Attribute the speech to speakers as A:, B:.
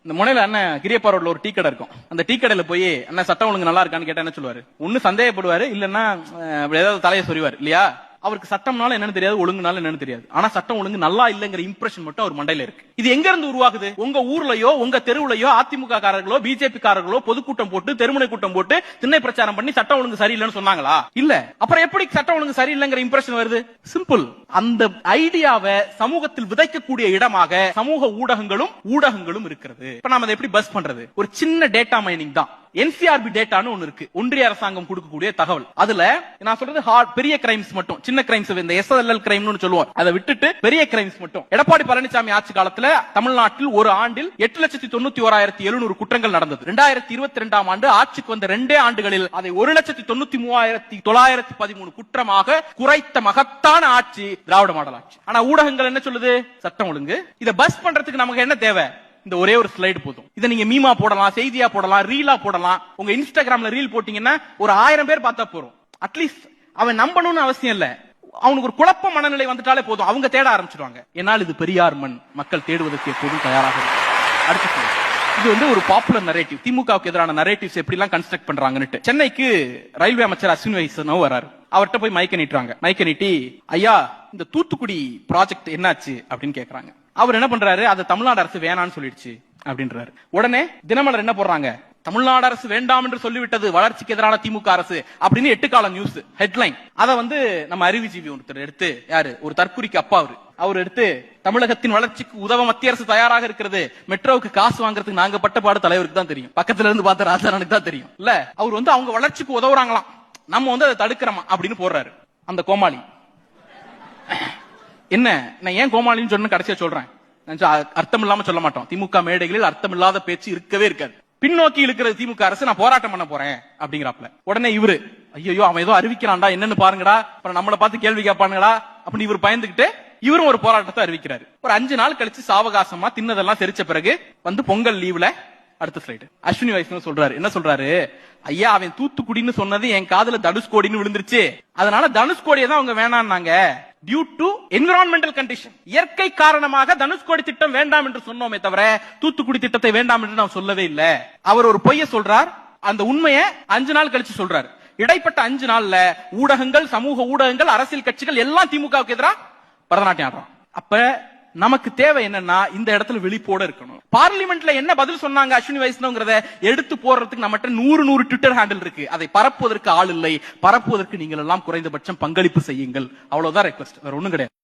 A: இந்த முனையில அண்ணன் கிரியப்பா ரோட்ல ஒரு டீ கடை இருக்கும். அந்த டீ கடையில போய் அண்ணன் சட்டம் ஒழுங்கு நல்லா இருக்கான்னு கேட்டா என்ன சொல்லுவாரு? ஒண்ணு சந்தேகப்படுவாரு, இல்லன்னா ஏதாவது தலையை சொறிவாரு இல்லையா? அவருக்கு சட்டம்னால என்னன்னு தெரியாது, ஒழுங்குனால என்னன்னு தெரியாது. ஆனா சட்டம் ஒழுங்கு நல்லா இல்லங்கிற இம்ப்ரெஷன் மட்டும் அவர் மண்டையில இருக்கு. இது எங்க இருந்து உருவாகுது? உங்க ஊர்லயோ உங்க தெருவுலயோ அதிமுக காரர்களோ பிஜேபி காரர்களோ பொதுக்கூட்டம் போட்டு தெருமுனை கூட்டம் போட்டு திண்ணை பிரச்சாரம் பண்ணி சட்டம் ஒழுங்கு சரியில்லைன்னு சொன்னாங்களா? இல்ல. அப்புறம் எப்படி சட்டம் ஒழுங்கு சரியில்லைங்கிற இம்ப்ரெஷன் வருது? சிம்பிள். அந்த ஐடியாவை சமூகத்தில் விதைக்கக்கூடிய இடமாக சமூக ஊடகங்களும் இருக்கிறது. இப்ப நாம அதை எப்படி பஸ் பண்றது? ஒரு சின்ன டேட்டா மைனிங் தான். NCRB டேட்டான்னு ஒன்னு இருக்கு, ஒன்றிய அரசாங்கம் கொடுக்கக்கூடிய தகவல். அதுல நான் சொல்றது பெரிய கிரைம்ஸ் மட்டும், சின்ன கிரைம்ஸ் இந்த SLL கிரைம்னு சொல்லுவோம், அதை விட்டுட்டு பெரிய கிரைம்ஸ் மட்டும். எடப்பாடி பழனிசாமி ஆட்சி காலத்துல தமிழ்நாட்டில் ஒரு ஆண்டில் 8,91,700 குற்றங்கள் நடந்தது. 2022 ஆண்டு ஆட்சிக்கு வந்த 2 ஆண்டுகளில் அதை 1,93,913 குற்றமாக குறைத்த மகத்தான ஆட்சி திராவிட மாடல் ஆட்சி. ஆனா ஊடகங்கள் என்ன சொல்லுது? சட்டம் ஒழுங்கு. இதை பஸ் பண்றதுக்கு நமக்கு என்ன தேவை? இந்த ஒரே ஒரு ஸ்லைடு போதும். இதை நீங்க மீமா போடலாம், செய்தியா போடலாம், ரீலா போடலாம். உங்க இன்ஸ்டாகிராம்ல ரீல் போட்டீங்கன்னா ஒரு 1000 பேர் பார்த்தா போறோம். அட்லீஸ்ட் அவன் நம்பணும்னு அவசியம் இல்ல, அவனுக்கு ஒரு குழப்ப மனநிலை வந்துட்டாலே போதும், அவங்க தேட ஆரம்பிச்சிடுவாங்க. என்னால் இது பெரியார் மண், மக்கள் தேடுவதற்கு எப்போதும் தயாராக இருக்கு. அடுத்து இது ஒரு பாப்புலர் நரேட்டிவ், திமுகவுக்கு எதிரான நரேட்டிவ்ஸ் எப்படி எல்லாம் கன்ஸ்ட்ரக்ட் பண்றாங்கன்னு. சென்னைக்கு ரயில்வே அமைச்சர் அஸ்வினி வைஷ்ணவ் வராரு. அவர்கிட்ட போய் மைக்க நீட்டுறாங்க. மைக்க நீட்டி, ஐயா இந்த தூத்துக்குடி ப்ராஜெக்ட் என்னாச்சு அப்படின்னு கேக்குறாங்க. அவர் என்ன பண்றாரு? அது தமிழ்நாடு அரசு வேணான்னு சொல்லிடுச்சு அப்படின்றாரு. உடனே தினமலர் என்ன போடுறாங்க? தமிழ்நாடு அரசு வேண்டாம் என்று சொல்லிவிட்டது வளர்ச்சிக்கு எதிரான திமுக அரசு அப்படின்னு 8 கால நியூஸ் ஹெட்லைன். அதை நம்ம அறிவுஜீவி ஒருத்தர் எடுத்து, யாரு ஒரு தற்குறிக்கு அப்பா அவர் எடுத்து, தமிழகத்தின் வளர்ச்சிக்கு உதவ மத்திய அரசு தயாராக இருக்கிறது, மெட்ரோவுக்கு காசு வாங்குறதுக்கு நாங்க பட்டப்பாடு தலைவருக்கு தான் தெரியும், பக்கத்துல இருந்து பார்த்த ராஜானுக்கு தான் தெரியும் இல்ல. அவர் அவங்க வளர்ச்சிக்கு உதவுறாங்களாம், நம்ம அதை தடுக்கிறோமா அப்படின்னு போடுறாரு. அந்த கோமாளி என்ன, நான் ஏன் கோமாளின்னு சொன்ன கடைசியா சொல்றேன், அர்த்தம் இல்லாம சொல்ல மாட்டோம். திமுக மேடைகளில் அர்த்தம் இல்லாத பேச்சு இருக்கவே இருக்காது. பின்னோக்கி இருக்கிற திமுக அரசு நான் போராட்டம் பண்ண போறேன் அப்படிங்கிறாப்ல. உடனே இவரு, ஐயோ அவன் ஏதோ அறிவிக்கிறான்டா, என்னன்னு பாருங்கடா, அப்புறம் நம்மளை பார்த்து கேள்வி கேட்பானுங்களா அப்படின்னு இவர் பயந்துகிட்டு இவரும் ஒரு போராட்டத்தை அறிவிக்கிறாரு. ஒரு 5 நாள் கழிச்சு சாவகாசமா தின்னதெல்லாம் தெரிச்ச பிறகு பொங்கல் லீவ்ல அடுத்த ஸ்லைடு அஸ்வினி வைஷ்ணவ் சொல்றாரு. என்ன சொல்றாரு? ஐயா அவன் தூத்துக்குடின்னு சொன்னது என் காதுல தனுஷ்கோடின்னு விழுந்துருச்சு, அதனால தனுஷ்கோடியை தான் அவங்க வேணான்னாங்க. டியூ டு என்விரான்மெண்டல் கண்டிஷன், இயற்கை காரணமாக தனுஷ்கோடி திட்டம் வேண்டாம் என்று சொன்னோமே தவிர தூத்துக்குடி திட்டத்தை வேண்டாம் என்று நான் சொல்லவே இல்லை. அவர் ஒரு பொய்ய சொல்றார், அந்த உண்மையை 5 நாள் கழிச்சு சொல்றாரு. இடைப்பட்ட 5 நாள்ல ஊடகங்கள், சமூக ஊடகங்கள், அரசியல் கட்சிகள் எல்லாம் திமுகவுக்கு எதிராக பரதநாட்டியம் ஆடுறான். அப்ப நமக்கு தேவை என்னன்னா இந்த இடத்துல விழிப்போட இருக்கணும். பார்லிமெண்ட்ல என்ன பதில் சொன்னாங்க அஸ்வினி வைஷ்ணவ்ங்கறத எடுத்து போடுறதுக்கு நம்மகிட்ட 100 ட்விட்டர் ஹேண்டில் இருக்கு. அதை பரப்புவதற்கு ஆள் இல்லை, பரப்புவதற்கு நீங்கள் எல்லாம் குறைந்தபட்சம் பங்களிப்பு செய்யுங்கள். அவ்வளவுதான் ரெக்வெஸ்ட், வேற ஒண்ணும் கிடையாது.